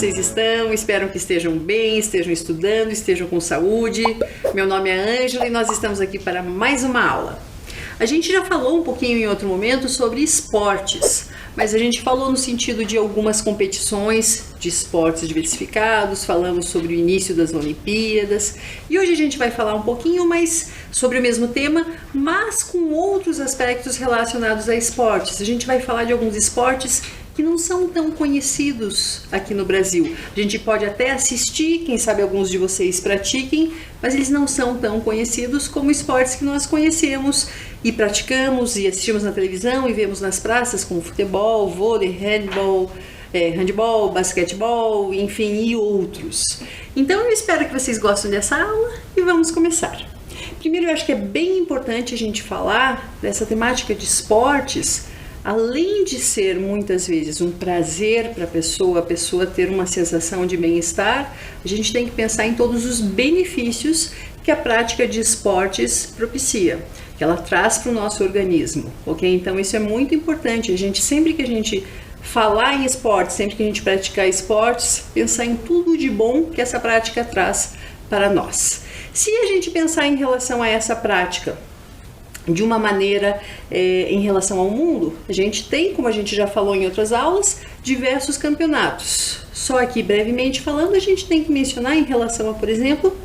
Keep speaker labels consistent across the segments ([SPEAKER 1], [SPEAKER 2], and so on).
[SPEAKER 1] vocês estão? Espero que estejam bem, estejam estudando, estejam com saúde. Meu nome é Ângela e nós estamos aqui para mais uma aula. A gente já falou um pouquinho em outro momento sobre esportes, mas a gente falou no sentido de algumas competições de esportes diversificados, falamos sobre o início das Olimpíadas e hoje a gente vai falar um pouquinho mais sobre o mesmo tema, mas com outros aspectos relacionados a esportes. A gente vai falar de alguns esportes que não são tão conhecidos aqui no Brasil. A gente pode até assistir, quem sabe alguns de vocês pratiquem, mas eles não são tão conhecidos como esportes que nós conhecemos e praticamos e assistimos na televisão e vemos nas praças, como futebol, vôlei, handball, basquetebol, enfim, e outros. Então eu espero que vocês gostem dessa aula e vamos começar. Primeiro, eu acho que é bem importante a gente falar dessa temática de esportes. Além de ser muitas vezes um prazer para a pessoa ter uma sensação de bem-estar, a gente tem que pensar em todos os benefícios que a prática de esportes propicia, que ela traz para o nosso organismo, ok? Então isso é muito importante, sempre que a gente falar em esportes, sempre que a gente praticar esportes, pensar em tudo de bom que essa prática traz para nós. Se a gente pensar em relação a essa prática, de uma maneira em relação ao mundo, a gente tem, como a gente já falou em outras aulas, diversos campeonatos. Só aqui, brevemente falando, a gente tem que mencionar em relação a, por exemplo,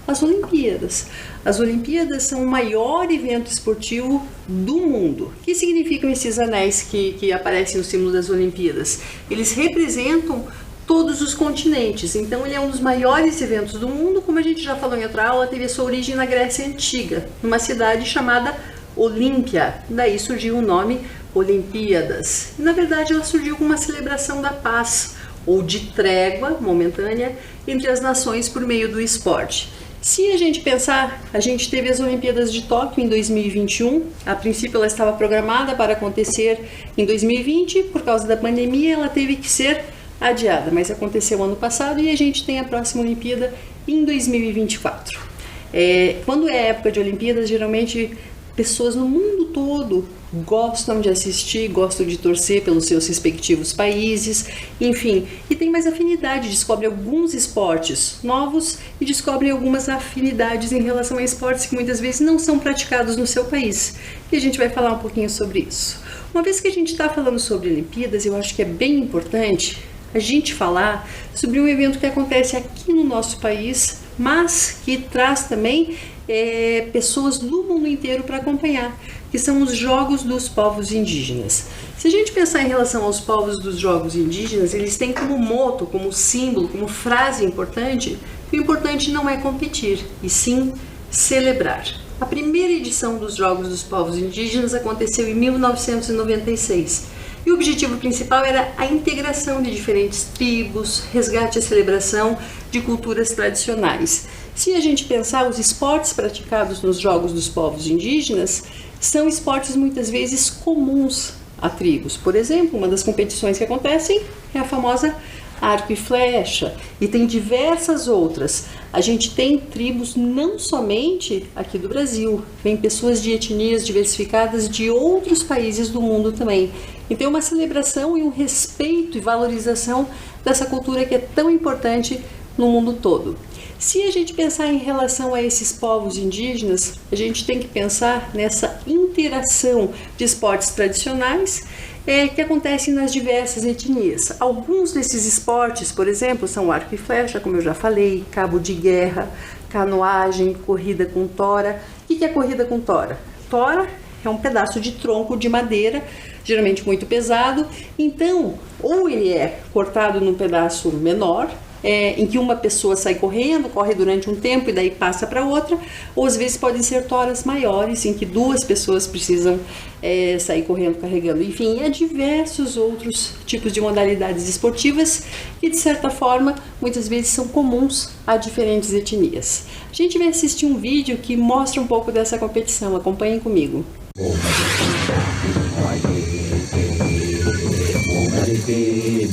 [SPEAKER 1] as Olimpíadas. As Olimpíadas são o maior evento esportivo do mundo. O que significam esses anéis que aparecem no símbolo das Olimpíadas? Eles representam todos os continentes, então ele é um dos maiores eventos do mundo. Como a gente já falou em outra aula, teve sua origem na Grécia Antiga, numa cidade chamada Olímpia, daí surgiu o nome Olimpíadas. Na verdade ela surgiu como uma celebração da paz, ou de trégua momentânea, entre as nações por meio do esporte. Se a gente pensar, a gente teve as Olimpíadas de Tóquio em 2021, a princípio ela estava programada para acontecer em 2020, por causa da pandemia ela teve que ser adiada, mas aconteceu ano passado e a gente tem a próxima Olimpíada em 2024. Quando é época de Olimpíadas, geralmente pessoas no mundo todo gostam de assistir, gostam de torcer pelos seus respectivos países, enfim, e tem mais afinidade, descobrem alguns esportes novos e descobrem algumas afinidades em relação a esportes que muitas vezes não são praticados no seu país. E a gente vai falar um pouquinho sobre isso. Uma vez que a gente está falando sobre Olimpíadas, eu acho que é bem importante a gente falar sobre um evento que acontece aqui no nosso país, mas que traz também pessoas do mundo inteiro para acompanhar, que são os Jogos dos Povos Indígenas. Se a gente pensar em relação aos povos dos Jogos Indígenas, eles têm como motto, como símbolo, como frase importante, que o importante não é competir, e sim celebrar. A primeira edição dos Jogos dos Povos Indígenas aconteceu em 1996. E o objetivo principal era a integração de diferentes tribos, resgate e celebração de culturas tradicionais. Se a gente pensar, os esportes praticados nos Jogos dos Povos Indígenas são esportes muitas vezes comuns a tribos. Por exemplo, uma das competições que acontecem é a famosa arco e flecha, e tem diversas outras. A gente tem tribos não somente aqui do Brasil, vem pessoas de etnias diversificadas de outros países do mundo também. Então é uma celebração e um respeito e valorização dessa cultura que é tão importante no mundo todo. Se a gente pensar em relação a esses povos indígenas, a gente tem que pensar nessa interação de esportes tradicionais que acontecem nas diversas etnias. Alguns desses esportes, por exemplo, são arco e flecha, como eu já falei, cabo de guerra, canoagem, corrida com tora. O que é corrida com tora? Tora é um pedaço de tronco de madeira, geralmente muito pesado, então ou ele é cortado num pedaço menor, em que uma pessoa sai correndo, corre durante um tempo e daí passa para outra, ou às vezes podem ser toras maiores, em que duas pessoas precisam sair correndo, carregando. Enfim, há diversos outros tipos de modalidades esportivas que, de certa forma, muitas vezes são comuns a diferentes etnias. A gente vai assistir um vídeo que mostra um pouco dessa competição. Acompanhem comigo.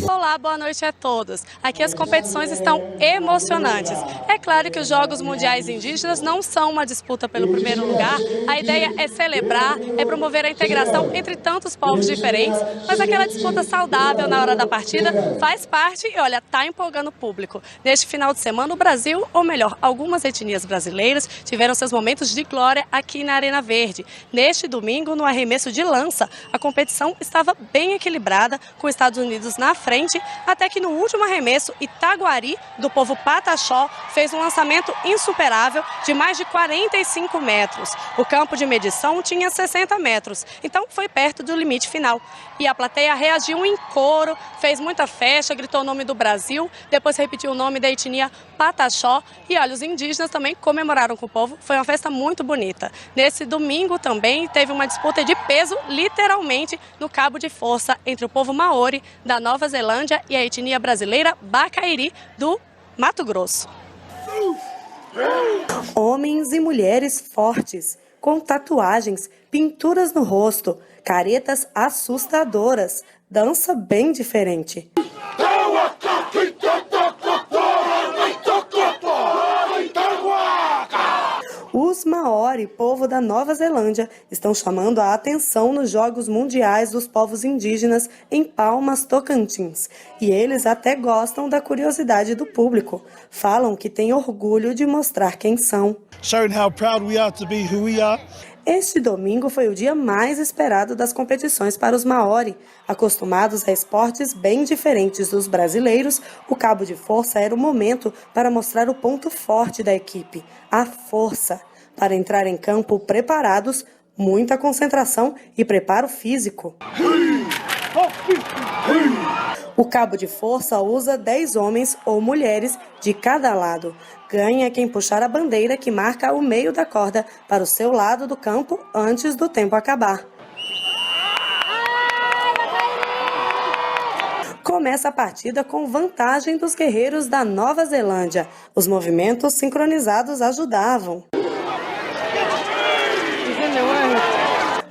[SPEAKER 2] Olá, boa noite a todos. Aqui as competições estão emocionantes. É claro que os Jogos Mundiais Indígenas não são uma disputa pelo primeiro lugar. A ideia é celebrar, é promover a integração entre tantos povos diferentes, mas aquela disputa saudável na hora da partida faz parte e, olha, tá empolgando o público. Neste final de semana, o Brasil, ou melhor, algumas etnias brasileiras, tiveram seus momentos de glória aqui na Arena Verde. Neste domingo, no arremesso de lança, a competição estava bem equilibrada, com os Estados Unidos na frente, até que no último arremesso, Itaguari, do povo Pataxó, fez um lançamento insuperável de mais de 45 metros. O campo de medição tinha 60 metros, então foi perto do limite final. E a plateia reagiu em coro, fez muita festa, gritou o nome do Brasil, depois repetiu o nome da etnia Pataxó e, olha, os indígenas também comemoraram com o povo. Foi uma festa muito bonita. Nesse domingo também teve uma disputa de peso, literalmente, no cabo de força entre o povo Maori da Nova Zelândia e a etnia brasileira Bacairi do Mato Grosso.
[SPEAKER 3] Homens e mulheres fortes, com tatuagens, pinturas no rosto, caretas assustadoras, dança bem diferente. Os Maori, povo da Nova Zelândia, estão chamando a atenção nos Jogos Mundiais dos Povos Indígenas em Palmas, Tocantins. E eles até gostam da curiosidade do público. Falam que têm orgulho de mostrar quem são.
[SPEAKER 4] Showing how proud we are to be who we are.
[SPEAKER 3] Este domingo foi o dia mais esperado das competições para os Maori. Acostumados a esportes bem diferentes dos brasileiros, o cabo de força era o momento para mostrar o ponto forte da equipe, a força. Para entrar em campo preparados, muita concentração e preparo físico. O cabo de força usa 10 homens ou mulheres de cada lado. Ganha quem puxar a bandeira que marca o meio da corda para o seu lado do campo antes do tempo acabar. Começa a partida com vantagem dos guerreiros da Nova Zelândia. Os movimentos sincronizados ajudavam.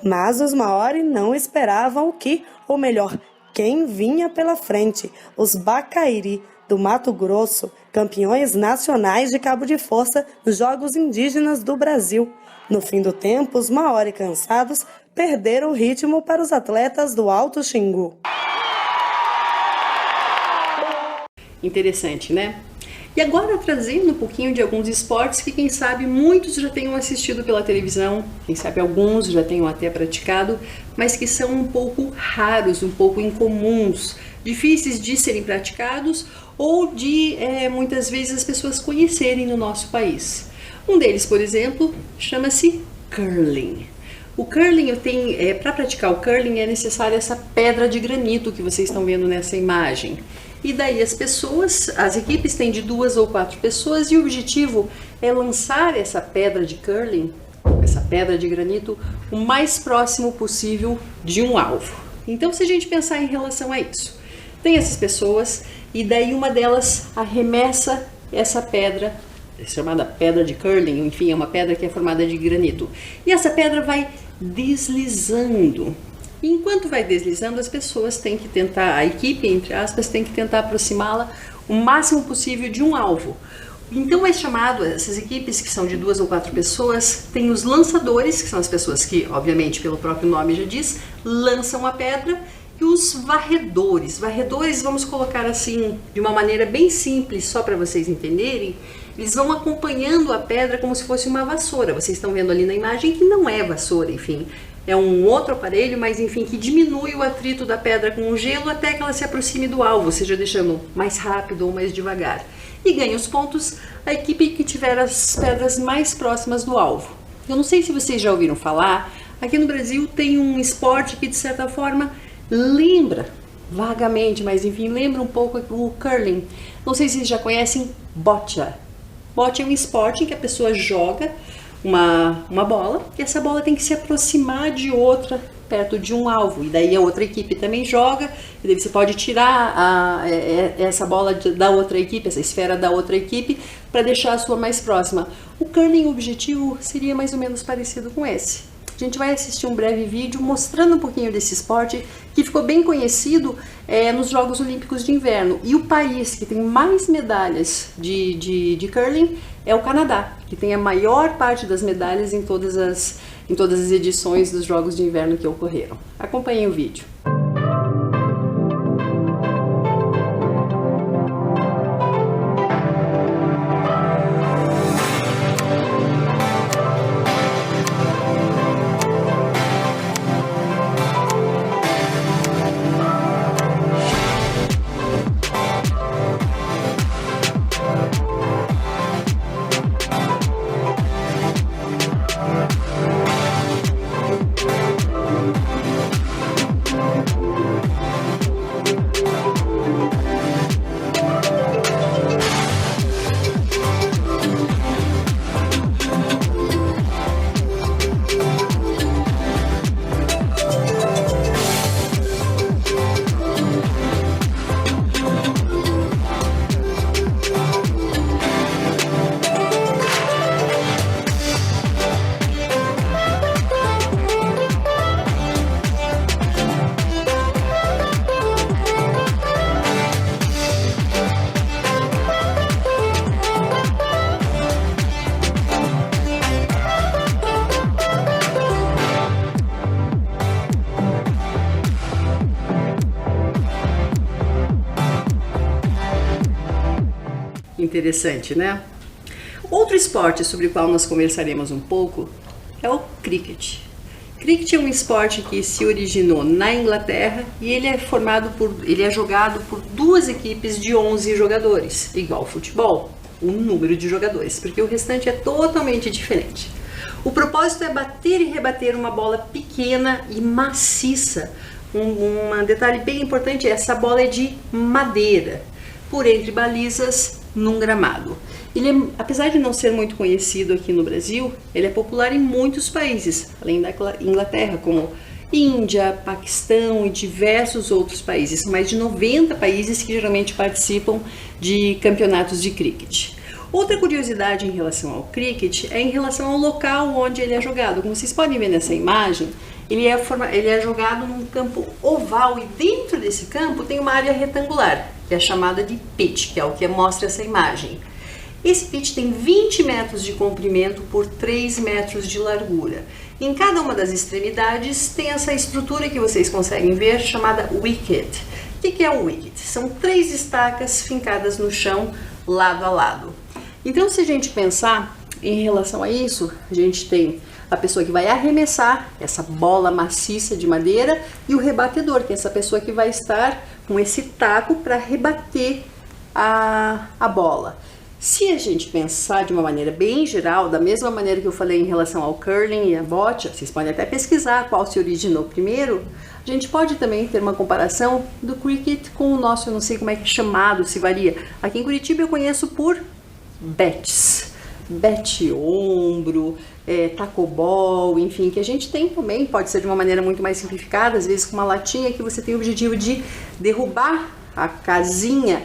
[SPEAKER 3] Mas os Maori não esperavam o que, ou melhor, quem vinha pela frente, os Bacairi do Mato Grosso, campeões nacionais de cabo de força nos Jogos Indígenas do Brasil. No fim do tempo, os Maori cansados perderam o ritmo para os atletas do Alto Xingu.
[SPEAKER 1] Interessante, né? E agora trazendo um pouquinho de alguns esportes que quem sabe muitos já tenham assistido pela televisão, quem sabe alguns já tenham até praticado, mas que são um pouco raros, um pouco incomuns, difíceis de serem praticados ou de muitas vezes as pessoas conhecerem no nosso país. Um deles, por exemplo, chama-se curling. O curling, para praticar o curling é necessária essa pedra de granito que vocês estão vendo nessa imagem. E daí as equipes têm de 2 ou 4 pessoas e o objetivo é lançar essa pedra de curling, essa pedra de granito, o mais próximo possível de um alvo. Então, se a gente pensar em relação a isso, tem essas pessoas e daí uma delas arremessa essa pedra, chamada pedra de curling, enfim, é uma pedra que é formada de granito. E essa pedra vai deslizando. E enquanto vai deslizando, as pessoas têm que tentar, a equipe, entre aspas, tem que tentar aproximá-la o máximo possível de um alvo. Então é chamado, essas equipes que são de 2 ou 4 pessoas, tem os lançadores, que são as pessoas que, obviamente, pelo próprio nome já diz, lançam a pedra, e os varredores. Varredores, vamos colocar assim, de uma maneira bem simples, só para vocês entenderem, eles vão acompanhando a pedra como se fosse uma vassoura. Vocês estão vendo ali na imagem que não é vassoura, enfim, é um outro aparelho, mas enfim, que diminui o atrito da pedra com o gelo até que ela se aproxime do alvo, seja deixando mais rápido ou mais devagar. E ganha os pontos a equipe que tiver as pedras mais próximas do alvo. Eu não sei se vocês já ouviram falar, aqui no Brasil tem um esporte que de certa forma lembra, vagamente, mas enfim, lembra um pouco o curling. Não sei se vocês já conhecem boccia. Boccia é um esporte em que a pessoa joga uma bola e essa bola tem que se aproximar de outra perto de um alvo, e daí a outra equipe também joga, e daí você pode tirar essa bola da outra equipe, essa esfera da outra equipe, para deixar a sua mais próxima. O curling, o objetivo seria mais ou menos parecido com esse. a gente vai assistir um breve vídeo mostrando um pouquinho desse esporte que ficou bem conhecido nos Jogos Olímpicos de Inverno. E o país que tem mais medalhas de curling é o Canadá, que tem a maior parte das medalhas em todas as edições dos Jogos de Inverno que ocorreram. Acompanhem o vídeo. Interessante, né? Outro esporte sobre o qual nós conversaremos um pouco é o cricket. Cricket é um esporte que se originou na Inglaterra e ele é jogado por duas equipes de 11 jogadores, igual ao futebol, o número de jogadores, porque o restante é totalmente diferente. O propósito é bater e rebater uma bola pequena e maciça. Um detalhe bem importante é essa bola é de madeira, por entre balizas num gramado. Ele apesar de não ser muito conhecido aqui no Brasil, ele é popular em muitos países, além da Inglaterra, como Índia, Paquistão e diversos outros países. São mais de 90 países que geralmente participam de campeonatos de cricket. Outra curiosidade em relação ao cricket é em relação ao local onde ele é jogado. Como vocês podem ver nessa imagem, ele é jogado num campo oval e dentro desse campo tem uma área retangular, que é chamada de pitch, que é o que mostra essa imagem. Esse pitch tem 20 metros de comprimento por 3 metros de largura. Em cada uma das extremidades tem essa estrutura que vocês conseguem ver, chamada wicket. O que é o wicket? São 3 estacas fincadas no chão, lado a lado. Então, se a gente pensar em relação a isso, a gente tem a pessoa que vai arremessar essa bola maciça de madeira e o rebatedor, que é essa pessoa que vai estar com esse taco para rebater a bola. Se a gente pensar de uma maneira bem geral, da mesma maneira que eu falei em relação ao curling e a bocha, vocês podem até pesquisar qual se originou primeiro, a gente pode também ter uma comparação do cricket com o nosso, eu não sei como é que é chamado, se varia. Aqui em Curitiba eu conheço por bats, bat ombro, tacobol, enfim, que a gente tem também, pode ser de uma maneira muito mais simplificada, às vezes com uma latinha que você tem o objetivo de derrubar a casinha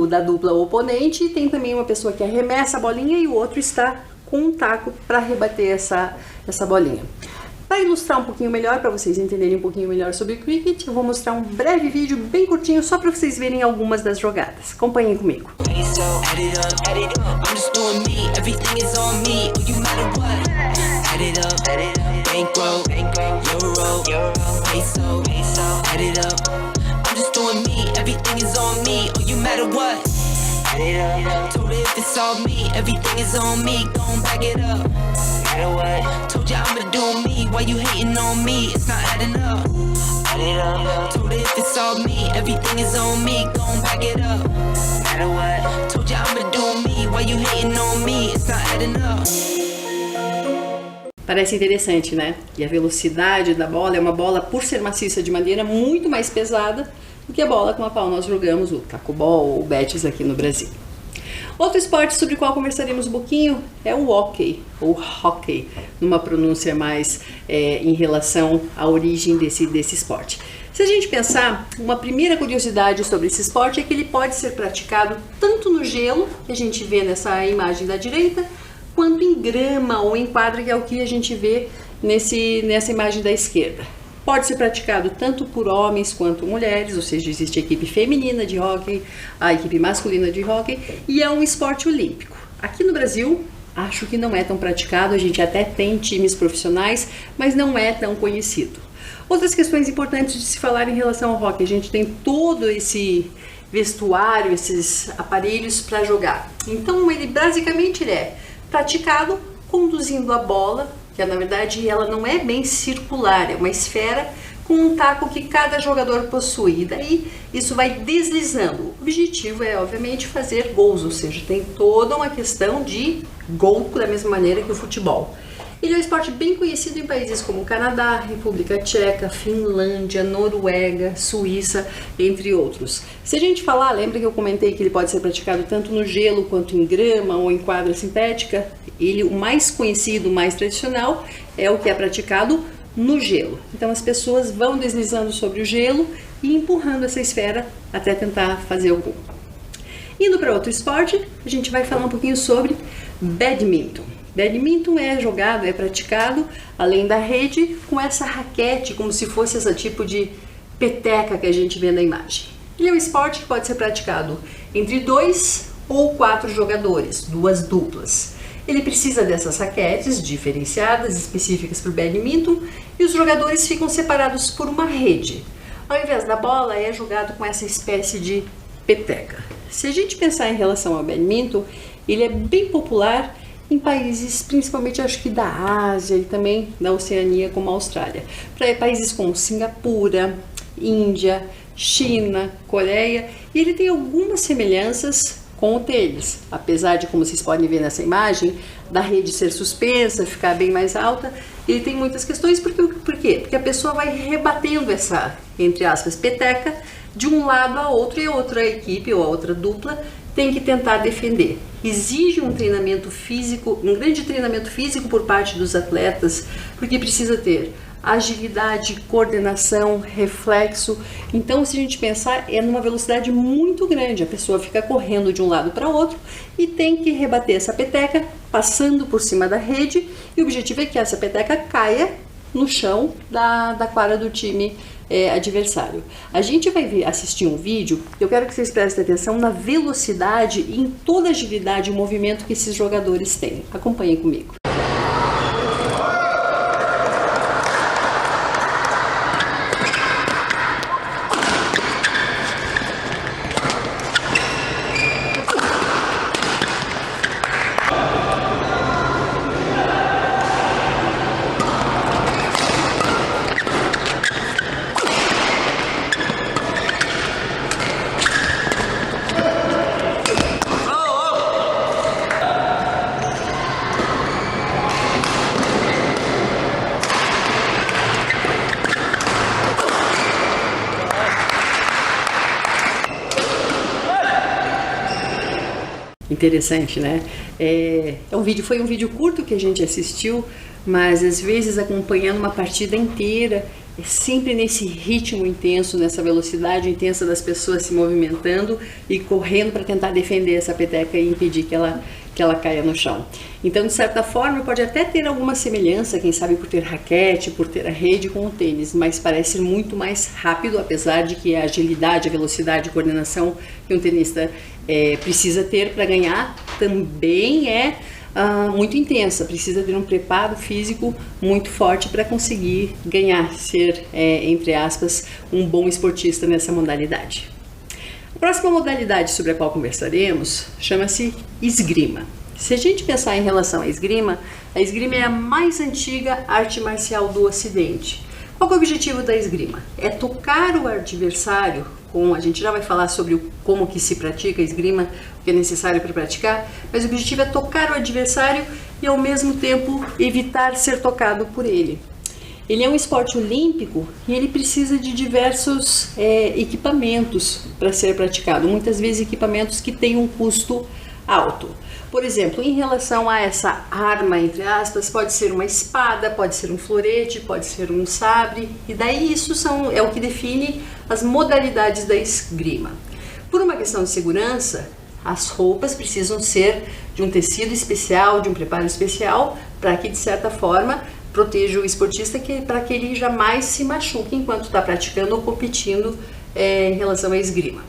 [SPEAKER 1] da dupla oponente, e tem também uma pessoa que arremessa a bolinha e o outro está com um taco para rebater essa bolinha. Para ilustrar um pouquinho melhor, para vocês entenderem um pouquinho melhor sobre o cricket, eu vou mostrar um breve vídeo bem curtinho só para vocês verem algumas das jogadas. Acompanhem comigo.
[SPEAKER 5] Told her if it's all me, everything is on me, gon' back it up. Matter what? Told you I'ma do me, why you hating on me? It's not adding up. Told her if it's all me, everything is on me, gon' back it up. Matter what? Told you I'ma do me, why you hating on me? It's not adding up.
[SPEAKER 1] Parece interessante, né? E a velocidade da bola é uma bola, por ser maciça de madeira, muito mais pesada do que a bola com a qual nós jogamos o tacobol ou o betis aqui no Brasil. Outro esporte sobre o qual conversaremos um pouquinho é o hockey, ou hockey, numa pronúncia mais em relação à origem desse esporte. Se a gente pensar, uma primeira curiosidade sobre esse esporte é que ele pode ser praticado tanto no gelo, que a gente vê nessa imagem da direita, quanto em grama ou em quadra, que é o que a gente vê nessa imagem da esquerda. Pode ser praticado tanto por homens quanto mulheres, ou seja, existe a equipe feminina de hóquei, a equipe masculina de hóquei, e é um esporte olímpico. Aqui no Brasil, acho que não é tão praticado, a gente até tem times profissionais, mas não é tão conhecido. Outras questões importantes de se falar em relação ao hóquei, a gente tem todo esse vestuário, esses aparelhos para jogar. Então, ele basicamente é praticado conduzindo a bola, que na verdade ela não é bem circular, é uma esfera com um taco que cada jogador possui. E daí isso vai deslizando. O objetivo é, obviamente, fazer gols, ou seja, tem toda uma questão de gol da mesma maneira que o futebol. Ele é um esporte bem conhecido em países como Canadá, República Tcheca, Finlândia, Noruega, Suíça, entre outros. Se a gente falar, lembra que eu comentei que ele pode ser praticado tanto no gelo quanto em grama ou em quadra sintética? O mais conhecido, o mais tradicional, é o que é praticado no gelo. Então as pessoas vão deslizando sobre o gelo e empurrando essa esfera até tentar fazer o gol. Indo para outro esporte, a gente vai falar um pouquinho sobre badminton. Badminton é jogado, é praticado, além da rede, com essa raquete, como se fosse esse tipo de peteca que a gente vê na imagem. Ele é um esporte que pode ser praticado entre 2 ou 4 jogadores, 2 duplas. Ele precisa dessas raquetes diferenciadas, específicas para o badminton, e os jogadores ficam separados por uma rede. Ao invés da bola, é jogado com essa espécie de peteca. Se a gente pensar em relação ao badminton, ele é bem popular em países, principalmente acho que da Ásia e também da Oceania, como a Austrália. Para países como Singapura, Índia, China, Coreia, e ele tem algumas semelhanças com o tênis, apesar de, como vocês podem ver nessa imagem, da rede ser suspensa, ficar bem mais alta, ele tem muitas questões. Por quê? Porque a pessoa vai rebatendo essa, entre aspas, peteca de um lado a outro, e a outra equipe ou a outra dupla tem que tentar defender. Exige um treinamento físico, um grande treinamento físico por parte dos atletas, porque precisa ter agilidade, coordenação, reflexo. Então, se a gente pensar, é numa velocidade muito grande. A pessoa fica correndo de um lado para o outro e tem que rebater essa peteca, passando por cima da rede, e o objetivo é que essa peteca caia no chão da quadra do time adversário. A gente vai assistir um vídeo, eu quero que vocês prestem atenção na velocidade e em toda a agilidade e movimento que esses jogadores têm. Acompanhem comigo. Interessante, né? Foi um vídeo curto que a gente assistiu, mas às vezes acompanhando uma partida inteira, sempre nesse ritmo intenso, nessa velocidade intensa das pessoas se movimentando e correndo para tentar defender essa peteca e impedir que ela caia no chão. Então, de certa forma, pode até ter alguma semelhança, quem sabe por ter raquete, por ter a rede com o tênis, mas parece ser muito mais rápido, apesar de que a agilidade, a velocidade, a coordenação que um tenista precisa ter para ganhar também é muito intensa. Precisa ter um preparo físico muito forte para conseguir ganhar, ser, entre aspas, um bom esportista nessa modalidade. A próxima modalidade sobre a qual conversaremos chama-se esgrima. Se a gente pensar em relação à esgrima, a esgrima é a mais antiga arte marcial do Ocidente. Qual é o objetivo da esgrima? É tocar o adversário a gente já vai falar sobre como que se pratica a esgrima, o que é necessário para praticar, mas o objetivo é tocar o adversário e ao mesmo tempo evitar ser tocado por ele. Ele é um esporte olímpico e ele precisa de diversos equipamentos para ser praticado, muitas vezes equipamentos que têm um custo alto. Por exemplo, em relação a essa arma, entre aspas, pode ser uma espada, pode ser um florete, pode ser um sabre, e daí isso é o que define as modalidades da esgrima. Por uma questão de segurança, as roupas precisam ser de um tecido especial, de um preparo especial, para que, de certa forma, proteja o esportista para que ele jamais se machuque enquanto está praticando ou competindo em relação à esgrima.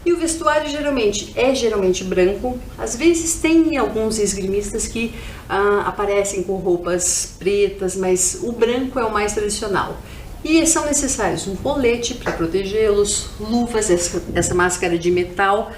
[SPEAKER 1] E o vestuário geralmente branco. Às vezes tem alguns esgrimistas que aparecem com roupas pretas, mas o branco é o mais tradicional. E são necessários um colete para protegê-los, luvas, essa máscara de metal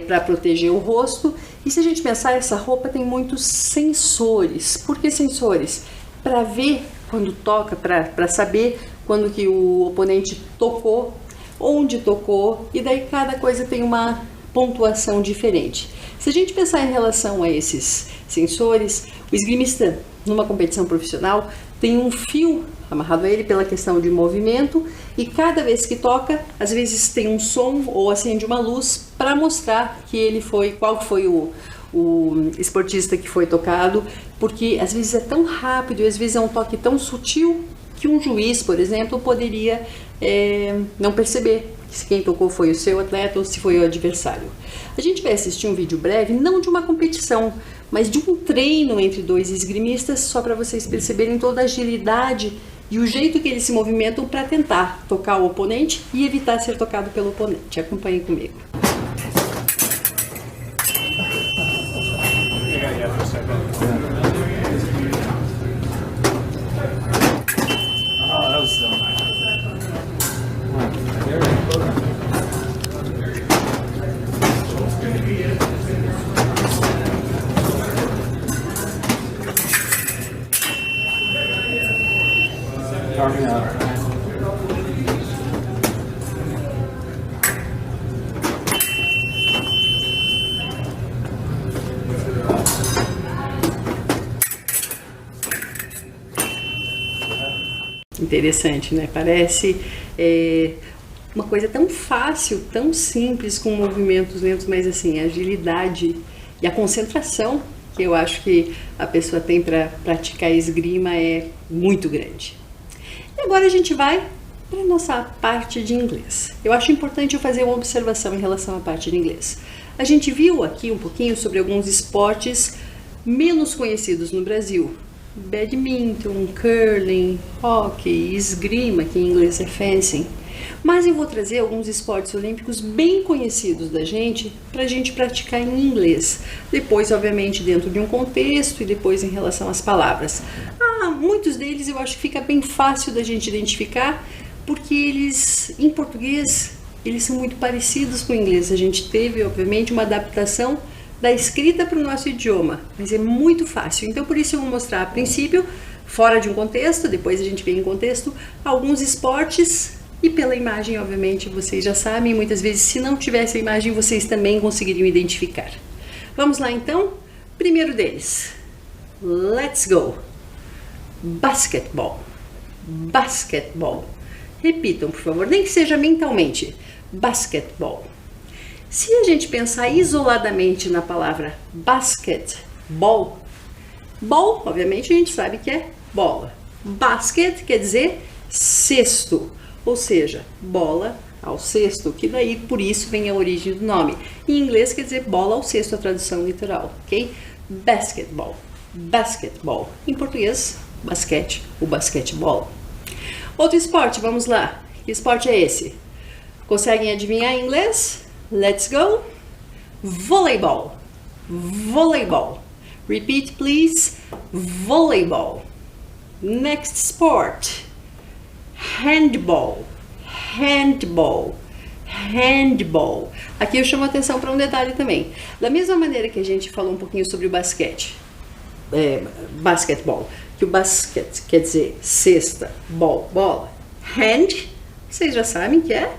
[SPEAKER 1] para proteger o rosto. E se a gente pensar, essa roupa tem muitos sensores. Por que sensores? Para ver quando toca, para saber quando que o oponente tocou, onde tocou, e daí cada coisa tem uma pontuação diferente. Se a gente pensar em relação a esses sensores, o esgrimista numa competição profissional tem um fio amarrado a ele pela questão de movimento, e cada vez que toca, às vezes tem um som ou acende uma luz para mostrar que qual foi o esportista que foi tocado, porque às vezes é tão rápido e às vezes é um toque tão sutil que um juiz, por exemplo, poderia não perceber se quem tocou foi o seu atleta ou se foi o adversário. A gente vai assistir um vídeo breve, não de uma competição, mas de um treino entre dois esgrimistas, só para vocês perceberem toda a agilidade e o jeito que eles se movimentam para tentar tocar o oponente e evitar ser tocado pelo oponente. Acompanhem comigo. Interessante, né? Parece uma coisa tão fácil, tão simples, com movimentos lentos, mas assim, a agilidade e a concentração que eu acho que a pessoa tem para praticar esgrima é muito grande. E agora a gente vai para a nossa parte de inglês. Eu acho importante eu fazer uma observação em relação à parte de inglês. A gente viu aqui um pouquinho sobre alguns esportes menos conhecidos no Brasil. Badminton, curling, hockey, esgrima, que em inglês é fencing. Mas eu vou trazer alguns esportes olímpicos bem conhecidos da gente para a gente praticar em inglês. Depois, obviamente, dentro de um contexto e depois em relação às palavras. Muitos deles eu acho que fica bem fácil da gente identificar, porque eles, em português, eles são muito parecidos com o inglês. A gente teve, obviamente, uma adaptação da escrita para o nosso idioma, mas é muito fácil. Então, por isso eu vou mostrar a princípio, fora de um contexto, depois a gente vê em contexto, alguns esportes, e pela imagem, obviamente, vocês já sabem, muitas vezes, se não tivesse a imagem, vocês também conseguiriam identificar. Vamos lá, então? Primeiro deles, let's go! Basketball. Basketball. Repitam, por favor, nem que seja mentalmente. Basketball. Se a gente pensar isoladamente na palavra basketball, ball, obviamente, a gente sabe que é bola. Basket quer dizer cesto, ou seja, bola ao cesto, que daí por isso vem a origem do nome. Em inglês quer dizer bola ao cesto, a tradução literal, ok? Basketball. Basketball. Em português, basquete, o basquetebol. Outro esporte, vamos lá. Que esporte é esse? Conseguem adivinhar em inglês? Let's go. Volleyball. Volleyball. Repeat, please. Volleyball. Next sport. Handball. Handball. Handball. Aqui eu chamo a atenção para um detalhe também. Da mesma maneira que a gente falou um pouquinho sobre o basquete, basquetebol, que o basquete quer dizer cesta, ball, bola. Hand, vocês já sabem que é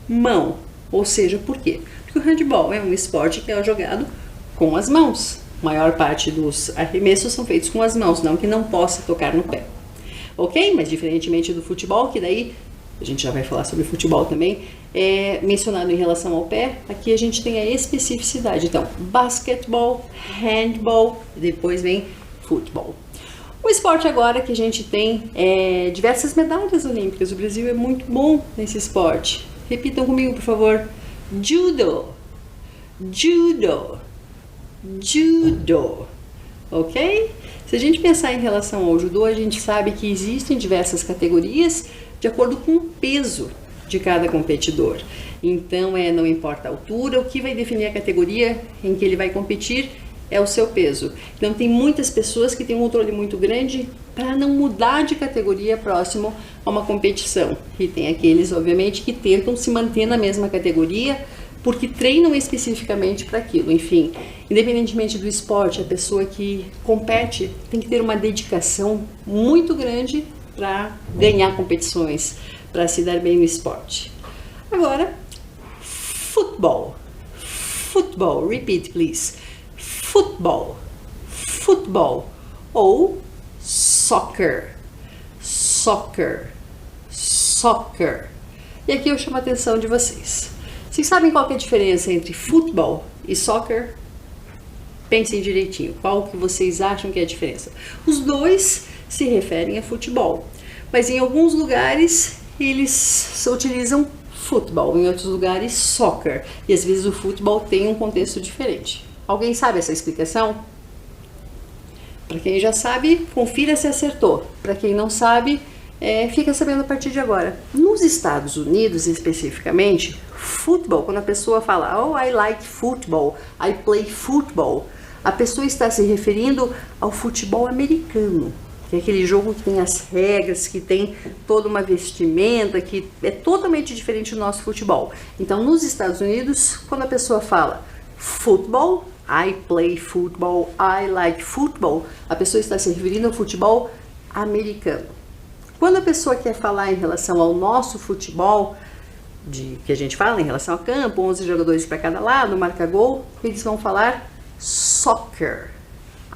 [SPEAKER 1] mão. Ou seja, por quê? Porque o handball é um esporte que é jogado com as mãos. A maior parte dos arremessos são feitos com as mãos, não que não possa tocar no pé. Ok? Mas diferentemente do futebol, que daí a gente já vai falar sobre futebol também, mencionado em relação ao pé, aqui a gente tem a especificidade. Então, basquetebol, handball, depois vem futebol. O esporte agora que a gente tem diversas medalhas olímpicas. O Brasil é muito bom nesse esporte. Repitam comigo, por favor. Judo. Judo. Judo. Ok? Se a gente pensar em relação ao judô, a gente sabe que existem diversas categorias de acordo com o peso de cada competidor. Então, não importa a altura, o que vai definir a categoria em que ele vai competir é o seu peso. Então, tem muitas pessoas que têm um controle muito grande para não mudar de categoria próximo a uma competição. E tem aqueles, obviamente, que tentam se manter na mesma categoria porque treinam especificamente para aquilo. Enfim, independentemente do esporte, a pessoa que compete tem que ter uma dedicação muito grande para ganhar competições, para se dar bem no esporte. Agora, futebol. Futebol, repeat please. Futebol. Futebol ou soccer. Soccer. Soccer. E aqui eu chamo a atenção de vocês. Vocês sabem qual que é a diferença entre futebol e soccer? Pensem direitinho, qual que vocês acham que é a diferença? Os dois se referem a futebol, mas em alguns lugares eles utilizam futebol, em outros lugares soccer, e às vezes o futebol tem um contexto diferente. Alguém sabe essa explicação? Para quem já sabe, confira se acertou. Para quem não sabe, fica sabendo a partir de agora. Nos Estados Unidos, especificamente, futebol, quando a pessoa fala "Oh, I like football, I play football", a pessoa está se referindo ao futebol americano, que é aquele jogo que tem as regras, que tem toda uma vestimenta, que é totalmente diferente do nosso futebol. Então, nos Estados Unidos, quando a pessoa fala football, I play football, I like football, a pessoa está se referindo ao futebol americano. Quando a pessoa quer falar em relação ao nosso futebol, que a gente fala em relação ao campo, 11 jogadores para cada lado, marca gol, eles vão falar soccer.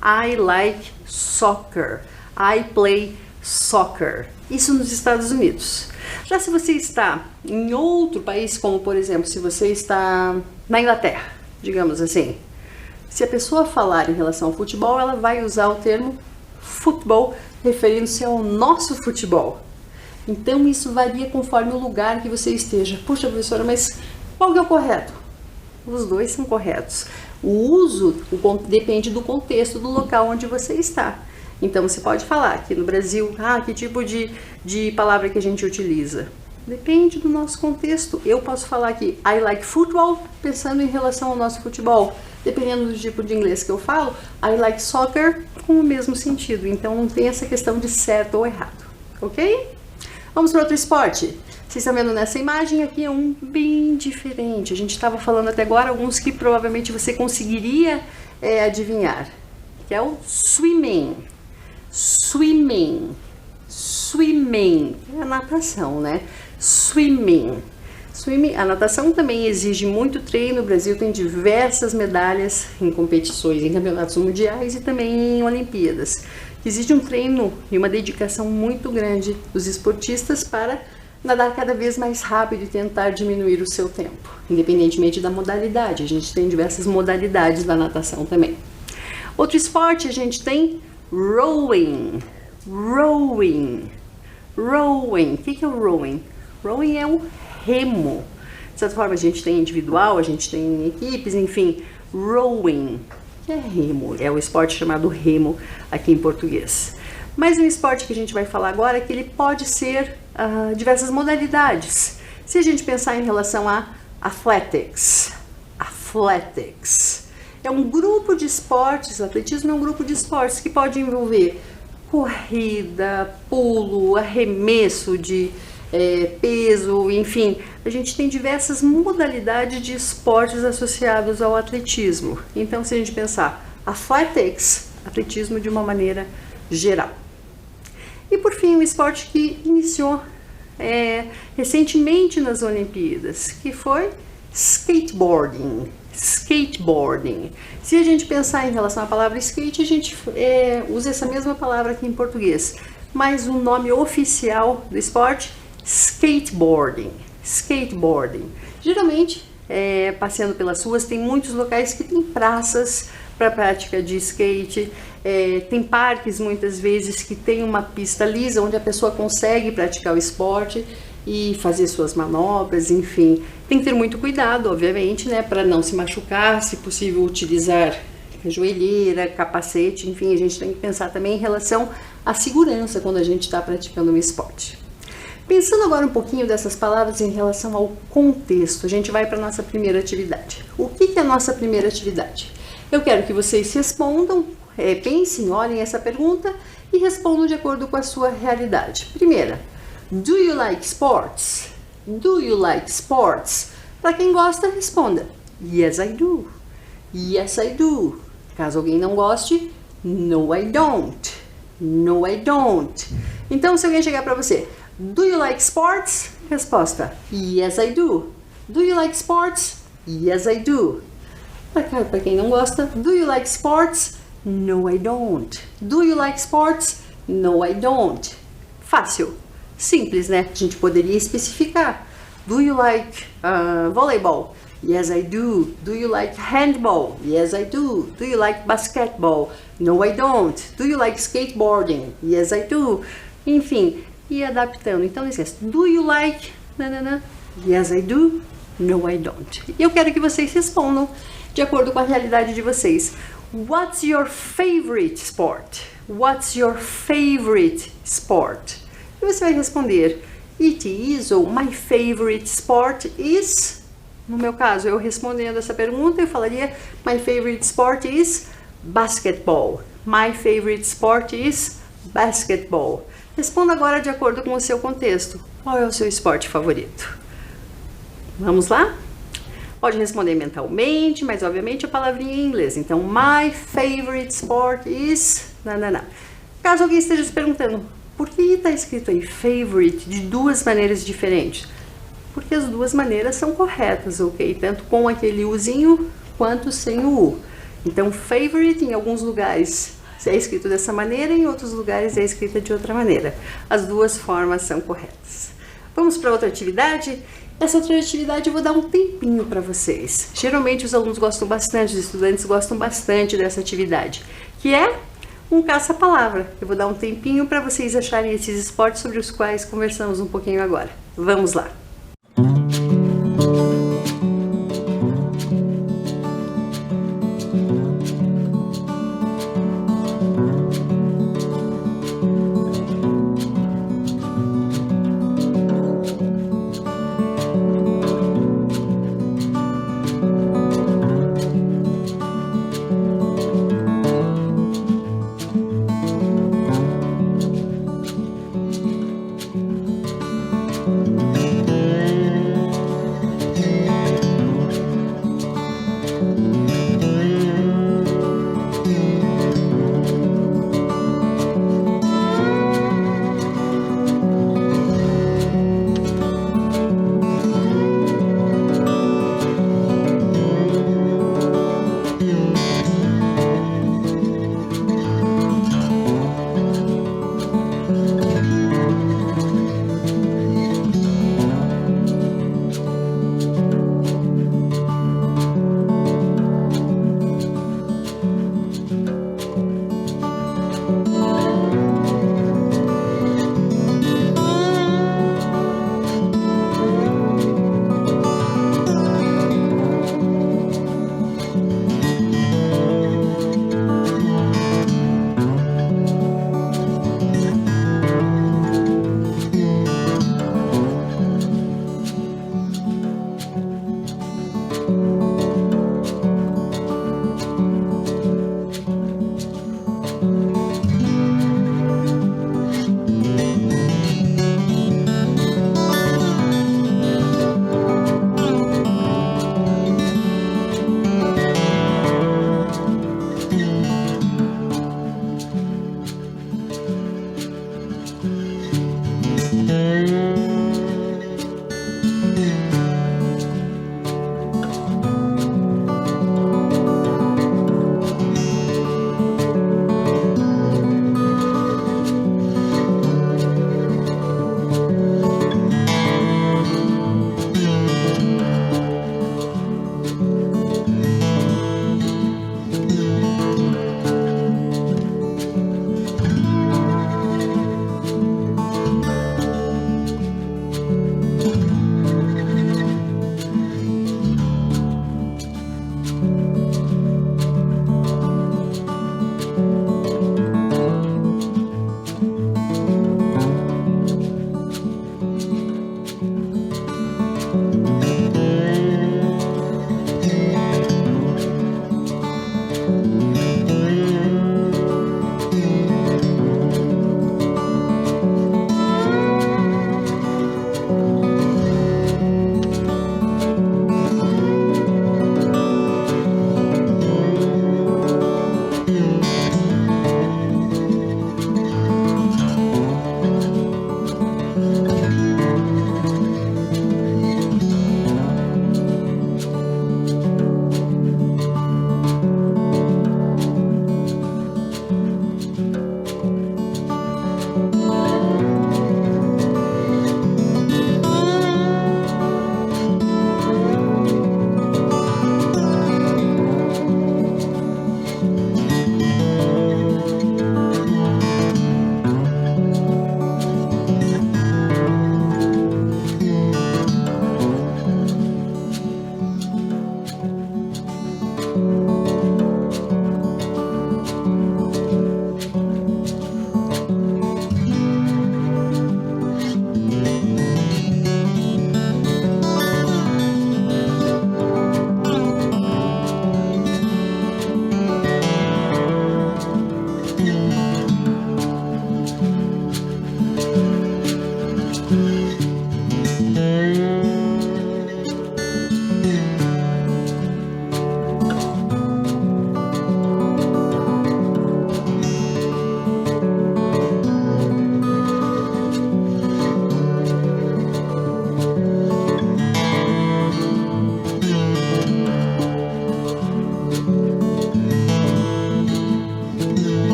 [SPEAKER 1] I like soccer. I play soccer. Isso nos Estados Unidos. Já se você está em outro país, como por exemplo, se você está na Inglaterra, digamos assim, se a pessoa falar em relação ao futebol, ela vai usar o termo futebol, referindo-se ao nosso futebol. Então isso varia conforme o lugar que você esteja. Puxa, professora, mas qual que é o correto? Os dois são corretos. O uso depende do contexto do local onde você está. Então você pode falar aqui no Brasil, que tipo de palavra que a gente utiliza? Depende do nosso contexto. Eu posso falar aqui I like football, pensando em relação ao nosso futebol. Dependendo do tipo de inglês que eu falo, I like soccer, com o mesmo sentido. Então não tem essa questão de certo ou errado, ok? Vamos para outro esporte. Vocês estão vendo nessa imagem, aqui é um bem diferente. A gente estava falando até agora alguns que provavelmente você conseguiria adivinhar, que é o swimming. Swimming. Swimming. É a natação, né? Swimming. Swimming. A natação também exige muito treino. O Brasil tem diversas medalhas em competições, em campeonatos mundiais e também em Olimpíadas. Existe um treino e uma dedicação muito grande dos esportistas para nadar cada vez mais rápido e tentar diminuir o seu tempo, independentemente da modalidade. A gente tem diversas modalidades da natação também. Outro esporte a gente tem rowing. Rowing. Rowing. O que é o rowing? Rowing é o remo. De certa forma, a gente tem individual, a gente tem equipes, enfim. Rowing, que é remo. É o esporte chamado remo aqui em português. Mas o esporte que a gente vai falar agora é que ele pode ser diversas modalidades. Se a gente pensar em relação a athletics. Athletics. É um grupo de esportes, o atletismo é um grupo de esportes que pode envolver corrida, pulo, arremesso de peso, enfim. A gente tem diversas modalidades de esportes associados ao atletismo. Então, se a gente pensar athletics, atletismo de uma maneira geral. E por fim, um esporte que iniciou recentemente nas Olimpíadas, que foi skateboarding. Skateboarding. Se a gente pensar em relação à palavra skate, a gente usa essa mesma palavra aqui em português, mas o nome oficial do esporte, skateboarding. Skateboarding. Geralmente, passeando pelas ruas, tem muitos locais que tem praças para prática de skate, tem parques muitas vezes que tem uma pista lisa onde a pessoa consegue praticar o esporte e fazer suas manobras, enfim. Tem que ter muito cuidado, obviamente, né, para não se machucar, se possível utilizar joelheira, capacete, enfim, a gente tem que pensar também em relação à segurança quando a gente está praticando um esporte. Pensando agora um pouquinho dessas palavras em relação ao contexto, a gente vai para a nossa primeira atividade. O que é a nossa primeira atividade? Eu quero que vocês respondam, pensem, olhem essa pergunta e respondam de acordo com a sua realidade. Primeira, do you like sports? Do you like sports? Para quem gosta, responda, yes I do. Yes I do. Caso alguém não goste, no I don't. No I don't. Então, se alguém chegar para você, do you like sports? Resposta, yes I do. Do you like sports? Yes I do. Para quem não gosta, do you like sports? No I don't. Do you like sports? No I don't. Fácil. Simples, né? A gente poderia especificar. Do you like volleyball? Yes, I do. Do you like handball? Yes, I do. Do you like basketball? No, I don't. Do you like skateboarding? Yes, I do. Enfim, e adaptando. Então, não esqueça. Do you like... Nanana. Yes, I do. No, I don't. E eu quero que vocês respondam de acordo com a realidade de vocês. What's your favorite sport? What's your favorite sport? E você vai responder, it is, ou my favorite sport is... No meu caso, eu respondendo essa pergunta, eu falaria, my favorite sport is basketball. My favorite sport is basketball. Responda agora de acordo com o seu contexto. Qual é o seu esporte favorito? Vamos lá? Pode responder mentalmente, mas obviamente a palavrinha em inglês. Então, my favorite sport is... Não. Caso alguém esteja se perguntando, por que está escrito aí favorite de duas maneiras diferentes? Porque as duas maneiras são corretas, ok? Tanto com aquele Uzinho quanto sem o U. Então, favorite em alguns lugares é escrito dessa maneira, em outros lugares é escrita de outra maneira. As duas formas são corretas. Vamos para outra atividade? Essa outra atividade eu vou dar um tempinho para vocês. Geralmente os alunos gostam bastante, os estudantes gostam bastante dessa atividade, que é um caça-palavra. Eu vou dar um tempinho para vocês acharem esses esportes sobre os quais conversamos um pouquinho agora. Vamos lá!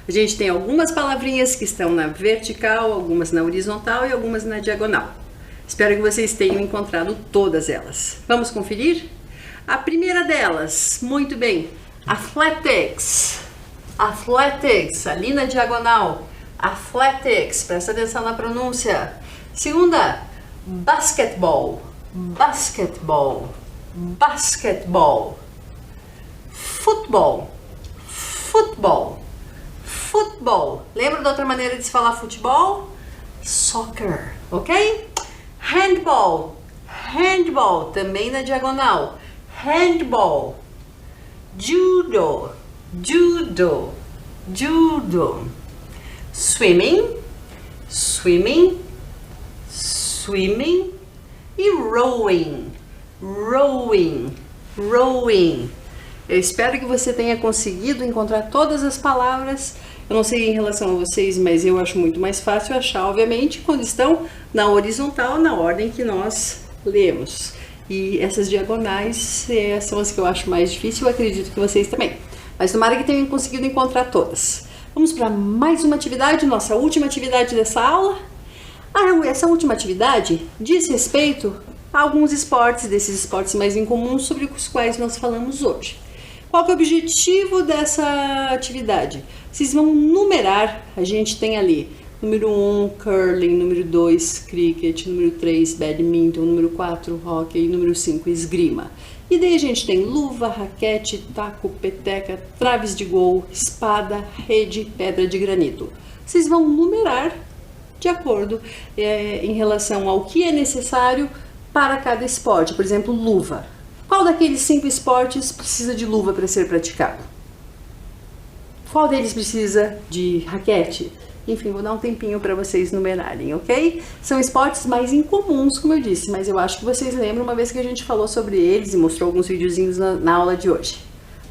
[SPEAKER 1] A gente tem algumas palavrinhas que estão na vertical, algumas na horizontal e algumas na diagonal. Espero que vocês tenham encontrado todas elas. Vamos conferir? A primeira delas, muito bem, athletics. Athletics, ali na diagonal. Athletics, presta atenção na pronúncia. Segunda, basketball. Basketball. Basketball. Futebol. Futebol. Futebol. Lembra da outra maneira de se falar futebol? Soccer, ok? Handball. Handball, também na diagonal. Handball. Judo. Judo. Judo. Swimming. Swimming. Swimming. E rowing. Rowing. Rowing. Eu espero que você tenha conseguido encontrar todas as palavras. Eu não sei em relação a vocês, mas eu acho muito mais fácil achar, obviamente, quando estão na horizontal, na ordem que nós lemos. E essas diagonais são as que eu acho mais difícil, eu acredito que vocês também. Mas tomara que tenham conseguido encontrar todas. Vamos para mais uma atividade, nossa última atividade dessa aula. Essa última atividade diz respeito a alguns esportes, desses esportes mais incomuns sobre os quais nós falamos hoje. Qual que é o objetivo dessa atividade? Vocês vão numerar, a gente tem ali número 1, curling, número 2, cricket, número 3, badminton, número 4, hockey, número 5, esgrima. E daí a gente tem luva, raquete, taco, peteca, traves de gol, espada, rede, pedra de granito. Vocês vão numerar de acordo em relação ao que é necessário para cada esporte. Por exemplo, luva. Qual daqueles 5 esportes precisa de luva para ser praticado? Qual deles precisa de raquete? Enfim, vou dar um tempinho para vocês numerarem, ok? São esportes mais incomuns, como eu disse, mas eu acho que vocês lembram uma vez que a gente falou sobre eles e mostrou alguns videozinhos na aula de hoje.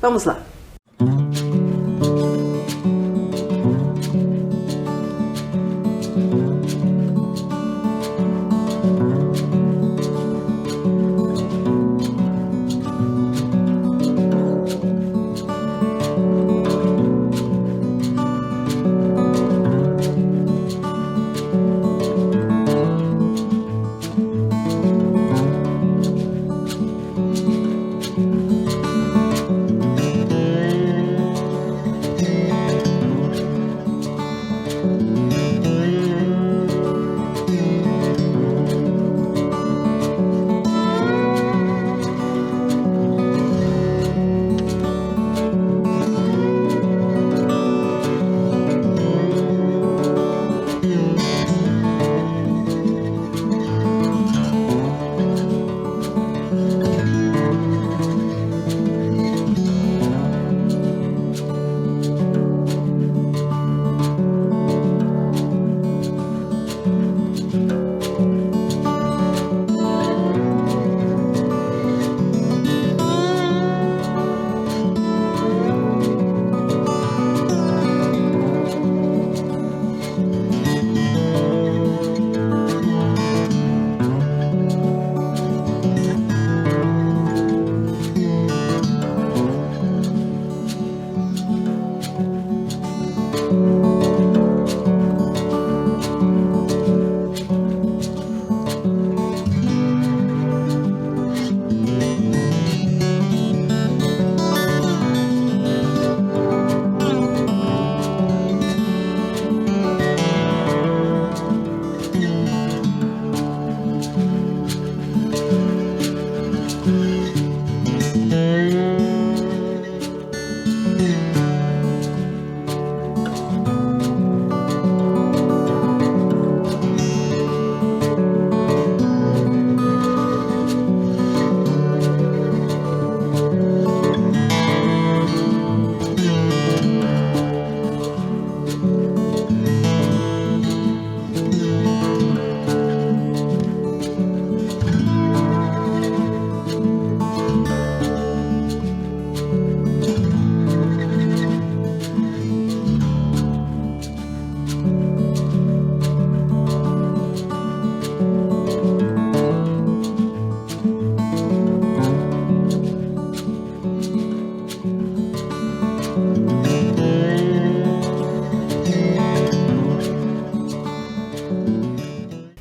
[SPEAKER 1] Vamos lá!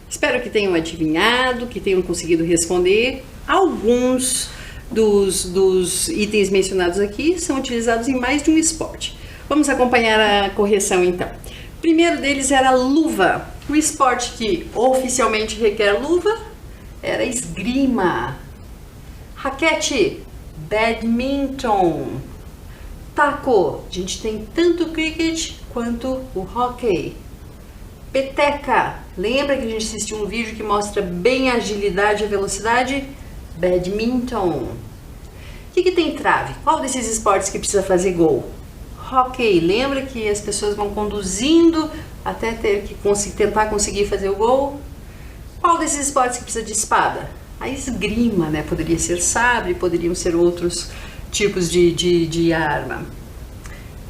[SPEAKER 1] Espero que tenham adivinhado, que tenham conseguido responder. Alguns dos itens mencionados aqui são utilizados em mais de um esporte. Vamos acompanhar a correção então. O primeiro deles era luva. O esporte que oficialmente requer luva era esgrima. Raquete, badminton. Taco, a gente tem tanto o cricket quanto o hockey. Peteca, lembra que a gente assistiu um vídeo que mostra bem a agilidade e a velocidade? Badminton. O que tem trave? Qual desses esportes que precisa fazer gol? Hockey, lembra que as pessoas vão conduzindo até ter que tentar conseguir fazer o gol? Qual desses esportes que precisa de espada? A esgrima, né? Poderia ser sabre, poderiam ser outros tipos de arma.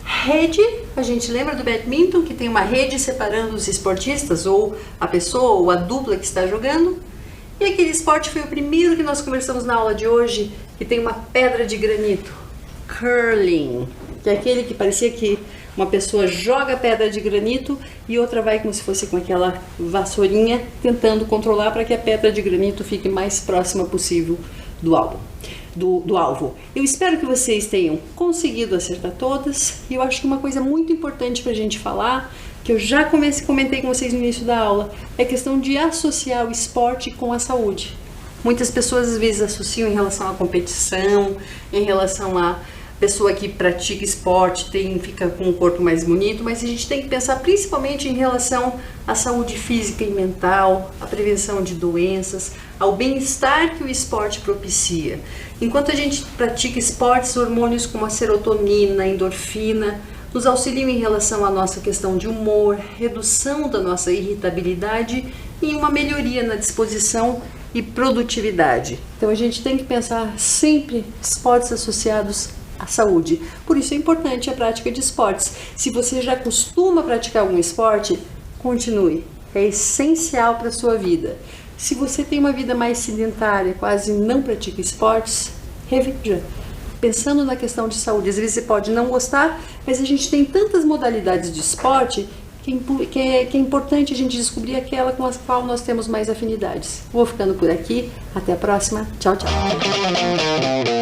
[SPEAKER 1] Rede, a gente lembra do badminton, que tem uma rede separando os esportistas, ou a pessoa, ou a dupla que está jogando. E aquele esporte foi o primeiro que nós conversamos na aula de hoje, que tem uma pedra de granito. Curling, que é aquele que parecia que uma pessoa joga a pedra de granito e outra vai como se fosse com aquela vassourinha tentando controlar para que a pedra de granito fique mais próxima possível do alvo. Eu espero que vocês tenham conseguido acertar todas, e eu acho que uma coisa muito importante para a gente falar, que eu já comentei com vocês no início da aula, é a questão de associar o esporte com a saúde. Muitas pessoas às vezes associam em relação à competição, em relação à pessoa que pratica esporte, fica com um corpo mais bonito, mas a gente tem que pensar principalmente em relação à saúde física e mental, à prevenção de doenças, ao bem-estar que o esporte propicia. Enquanto a gente pratica esportes, hormônios como a serotonina, a endorfina, nos auxiliam em relação à nossa questão de humor, redução da nossa irritabilidade e uma melhoria na disposição e produtividade. Então a gente tem que pensar sempre esportes associados à saúde. Por isso é importante a prática de esportes. Se você já costuma praticar algum esporte, continue. É essencial para a sua vida. Se você tem uma vida mais sedentária, quase não pratica esportes, reveja. Pensando na questão de saúde, às vezes você pode não gostar, mas a gente tem tantas modalidades de esporte que é importante a gente descobrir aquela com a qual nós temos mais afinidades. Vou ficando por aqui. Até a próxima. Tchau, tchau.